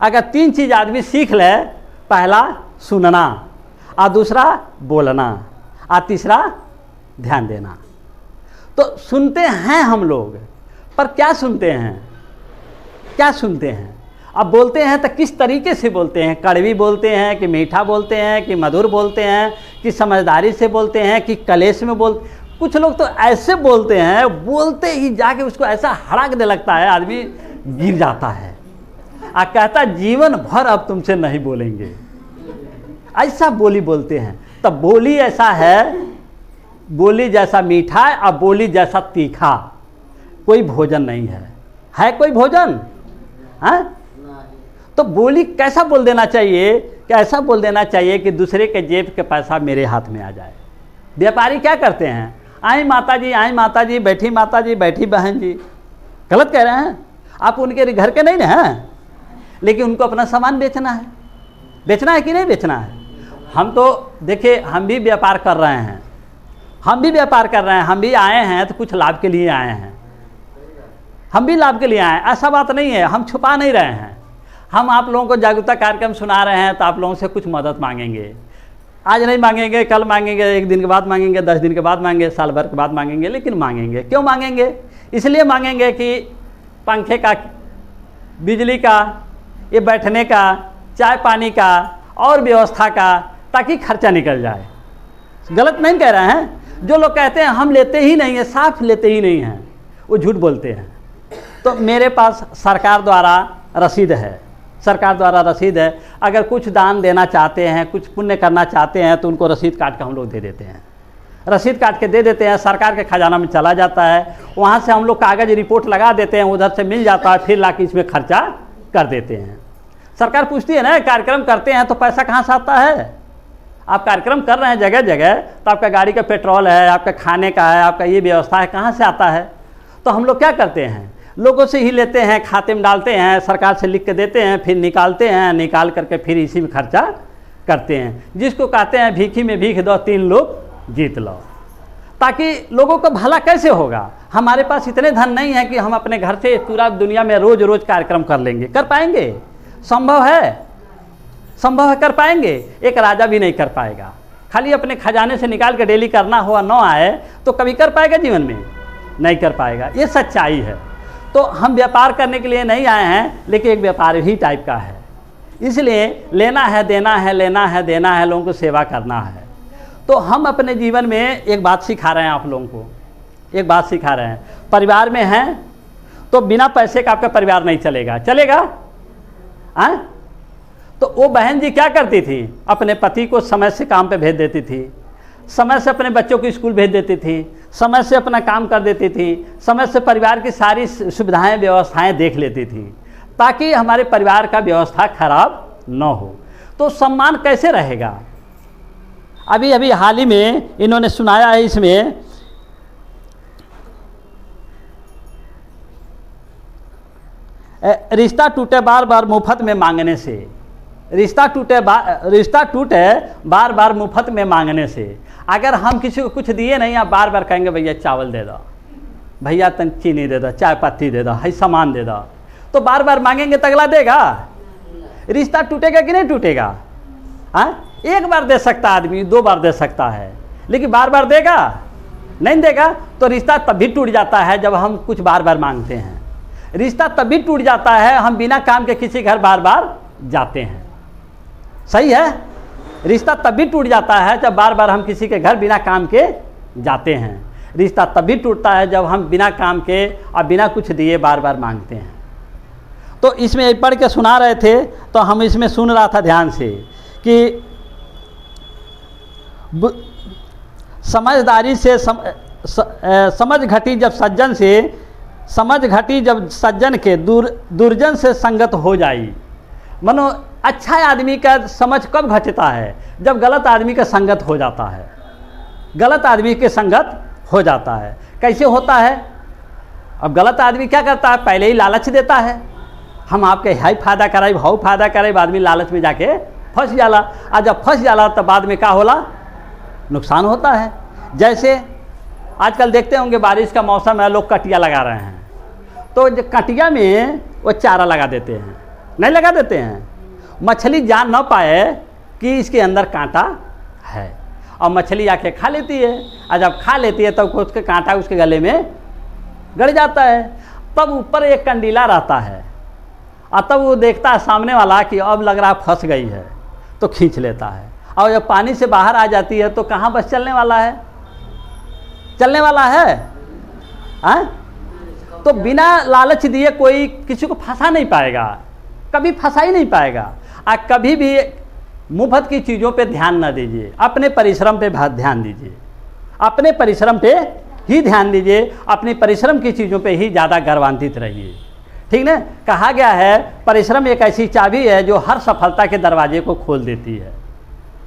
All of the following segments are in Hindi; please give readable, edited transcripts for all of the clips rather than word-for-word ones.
अगर 3 चीज़ आदमी सीख ले, पहला सुनना, और दूसरा बोलना, और तीसरा ध्यान देना। तो सुनते हैं हम लोग, पर क्या सुनते हैं, क्या सुनते हैं? अब बोलते हैं तो किस तरीके से बोलते हैं? कड़वी बोलते हैं कि मीठा बोलते हैं कि मधुर बोलते हैं कि समझदारी से बोलते हैं कि कलेश में कुछ लोग तो ऐसे बोलते हैं, बोलते ही जाके उसको ऐसा हड़क दे लगता है, आदमी गिर जाता है और कहता जीवन भर अब तुमसे नहीं बोलेंगे। ऐसा बोली बोलते हैं। तब बोली ऐसा है, बोली जैसा मीठा और बोली जैसा तीखा कोई भोजन नहीं है कोई भोजन है? तो बोली कैसा बोल देना चाहिए कि ऐसा बोल देना चाहिए कि दूसरे के जेब के पैसा मेरे हाथ में आ जाए। व्यापारी क्या करते हैं, आई माता जी, बैठी माता जी, बैठी बहन जी। गलत कह रहे हैं आप, उनके घर के नहीं ना हैं, लेकिन उनको अपना सामान बेचना है कि नहीं बेचना है? हम तो देखिए, हम भी व्यापार कर रहे हैं, हम भी आए हैं तो कुछ लाभ के लिए आए हैं, हम भी लाभ के लिए आए हैं। ऐसा बात नहीं है, हम छुपा नहीं रहे हैं। हम आप लोगों को जागरूकता कार्यक्रम सुना रहे हैं तो आप लोगों से कुछ मदद मांगेंगे। आज नहीं मांगेंगे, कल मांगेंगे, 1 दिन के बाद मांगेंगे, 10 दिन के बाद मांगेंगे, साल भर के बाद मांगेंगे, लेकिन मांगेंगे। क्यों मांगेंगे? इसलिए मांगेंगे कि पंखे का, बिजली का, ये बैठने का, चाय पानी का और व्यवस्था का, ताकि खर्चा निकल जाए। गलत नहीं कह रहे हैं। जो लोग कहते हैं हम लेते ही नहीं हैं, साफ लेते ही नहीं हैं, वो झूठ बोलते हैं। तो मेरे पास सरकार द्वारा रसीद है, अगर कुछ दान देना चाहते हैं, कुछ पुण्य करना चाहते हैं तो उनको रसीद काट के हम लोग दे देते हैं, रसीद काट के दे देते हैं, सरकार के खजाना में चला जाता है। वहाँ से हम लोग कागज रिपोर्ट लगा देते हैं, उधर से मिल जाता है, फिर लाके इसमें खर्चा कर देते हैं। सरकार पूछती है ना, कार्यक्रम करते हैं तो पैसा कहाँ से आता है? आप कार्यक्रम कर रहे हैं जगह जगह, तो आपका गाड़ी का पेट्रोल है, आपका खाने का है, आपका ये व्यवस्था है, कहाँ से आता है? तो हम लोग क्या करते हैं, लोगों से ही लेते हैं, खाते में डालते हैं, सरकार से लिख के देते हैं, फिर निकालते हैं, निकाल करके फिर इसी में खर्चा करते हैं। जिसको कहते हैं भीखी में भीख दो, 3 लोग जीत लो। ताकि लोगों को भला कैसे होगा? हमारे पास इतने धन नहीं है कि हम अपने घर से पूरा दुनिया में रोज रोज कार्यक्रम कर लेंगे, कर पाएंगे? संभव है कर पाएंगे? एक राजा भी नहीं कर पाएगा। खाली अपने खजाने से निकाल के डेली करना हुआ न आए तो कभी कर पाएगा? जीवन में नहीं कर पाएगा। ये सच्चाई है। तो हम व्यापार करने के लिए नहीं आए हैं, लेकिन एक व्यापार ही टाइप का है। इसलिए लेना है, देना है, लेना है, देना है, लोगों को सेवा करना है। तो हम अपने जीवन में एक बात सिखा रहे हैं, आप लोगों को एक बात सिखा रहे हैं। परिवार में हैं तो बिना पैसे का आपका परिवार नहीं चलेगा? तो वो बहन जी क्या करती थी, अपने पति को समय से काम पे भेज देती थी, समय से अपने बच्चों को स्कूल भेज देती थी, समय से अपना काम कर देती थी, समय से परिवार की सारी सुविधाएं व्यवस्थाएं देख लेती थी, ताकि हमारे परिवार का व्यवस्था खराब न हो। तो सम्मान कैसे रहेगा? अभी हाल ही में इन्होंने सुनाया है, इसमें रिश्ता टूटे बार बार मुफ्त में मांगने से, रिश्ता टूटे बार बार मुफ्त में मांगने से। अगर हम किसी को कुछ दिए नहीं, आप बार बार कहेंगे भैया चावल दे दो, भैया तन चीनी दे दो, चाय पत्ती दे दो, है सामान दे दो, तो बार बार मांगेंगे तो अगला देगा? रिश्ता टूटेगा कि नहीं टूटेगा? एक बार दे सकता आदमी, 2 बार दे सकता है, लेकिन बार बार देगा? नहीं देगा। तो रिश्ता तभी टूट जाता है जब हम कुछ बार बार मांगते हैं। रिश्ता तभी टूट जाता है हम बिना काम के किसी घर बार बार जाते हैं। सही है? रिश्ता तभी टूट जाता है जब बार बार हम किसी के घर बिना काम के जाते हैं। रिश्ता तभी टूटता है जब हम बिना काम के और बिना कुछ दिए बार बार मांगते हैं। तो इसमें पढ़ के सुना रहे थे तो हम इसमें सुन रहा था ध्यान से कि समझदारी से समझ घटी जब सज्जन के दुर्जन से संगत हो जाई। मनो अच्छा आदमी का समझ कब घटता है? जब गलत आदमी का संगत हो जाता है। गलत आदमी के संगत हो जाता है। कैसे होता है? अब गलत आदमी क्या करता है? पहले ही लालच देता है, हम आपके हाई फायदा कराइब, हाउ फायदा कराइब। आदमी लालच में जाके फंस जाला, और जब फंस जाला तो बाद में क्या होला? नुकसान होता है। जैसे आजकल देखते होंगे बारिश का मौसम है, लोग कटिया लगा रहे हैं, तो कटिया में वो चारा लगा देते हैं, नहीं लगा देते हैं। मछली जान ना पाए कि इसके अंदर कांटा है, और मछली आके खा लेती है, और जब खा लेती है तब उसके कांटा उसके गले में गड़ जाता है। तब ऊपर एक कंडीला रहता है, और तब वो देखता है सामने वाला कि अब लग रहा फंस गई है, तो खींच लेता है। और जब पानी से बाहर आ जाती है तो कहाँ बस चलने वाला है, चलने वाला है, तो बिना लालच दिए कोई किसी को फंसा नहीं पाएगा, कभी फंसा ही नहीं पाएगा। कभी भी मुफ्त की चीज़ों पे ध्यान न दीजिए, अपने परिश्रम पे ध्यान दीजिए, अपने परिश्रम पे ही ध्यान दीजिए, अपने परिश्रम की चीज़ों पे ही ज़्यादा गर्वान्वित रहिए। ठीक ना, कहा गया है परिश्रम एक ऐसी चाबी है जो हर सफलता के दरवाजे को खोल देती है,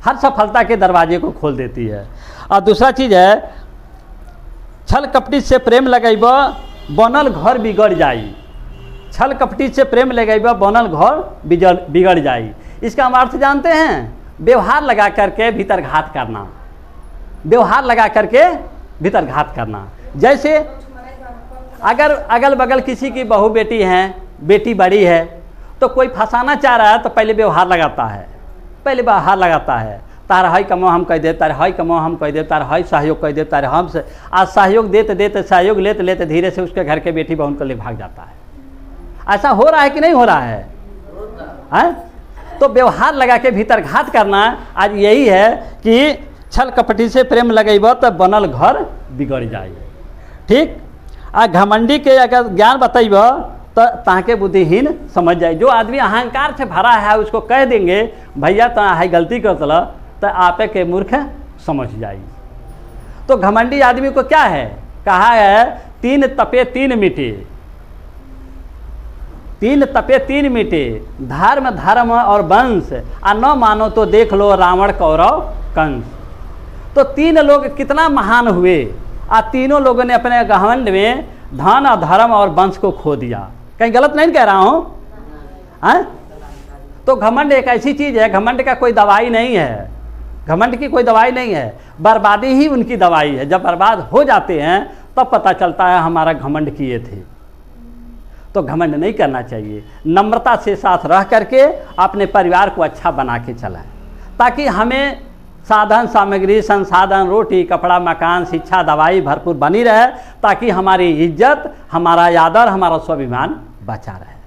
हर सफलता के दरवाजे को खोल देती है। और दूसरा चीज़ है, छल कपटी से प्रेम लगैब बनल घर बिगड़ जाई। छल कपटी से प्रेम लगैब बनल घर बिगड़ जाई। इसका हम अर्थ जानते हैं, व्यवहार लगा करके भीतर घात करना, व्यवहार लगा करके भीतर घात करना। जैसे अगर अगल बगल किसी की बहू बेटी हैं, बेटी बड़ी है, तो कोई फंसाना चाह रहा है तो पहले व्यवहार लगाता है, पहले व्यवहार लगाता है, तार हाई कमाओ हम कह दे, तार हाई कमाओ हम कह दे, तार हाई सहयोग कह दे, तार हम से आज सहयोग देते देते सहयोग लेते लेते धीरे से उसके घर के बेटी बहन को ले भाग जाता है। ऐसा हो रहा है कि नहीं हो रहा है? तो व्यवहार लगा के भीतर घात करना आज यही है कि छल कपटी से प्रेम लगेब तो बनल घर बिगड़ जाए। ठीक, आ घमंडी के अगर ज्ञान बतैब तो ताके बुद्धिहीन समझ जाए। जो आदमी अहंकार से भरा है उसको कह देंगे भैया तो है गलती कर चला, तो आपे के मूर्ख समझ जाए। तो घमंडी आदमी को क्या है, कहा है तीन तपे तीन मिटे, तीन तपे तीन मिटे, धर्म धर्म और वंश, आ न मानो तो देख लो रावण कौरव कंस। तो तीन लोग कितना महान हुए, आ तीनों लोगों ने अपने घमंड में धन और धर्म और वंश को खो दिया। कहीं गलत नहीं कह रहा हूँ? तो घमंड एक ऐसी चीज़ है, घमंड का कोई दवाई नहीं है, घमंड की कोई दवाई नहीं है, बर्बादी ही उनकी दवाई है। जब बर्बाद हो जाते हैं तब पता चलता है हमारा घमंड किए थे। तो घमंड नहीं करना चाहिए, नम्रता से साथ रह करके अपने परिवार को अच्छा बना के चलाएं, ताकि हमें साधन सामग्री संसाधन रोटी कपड़ा मकान शिक्षा दवाई भरपूर बनी रहे, ताकि हमारी इज्जत हमारा आदर हमारा स्वाभिमान बचा रहे।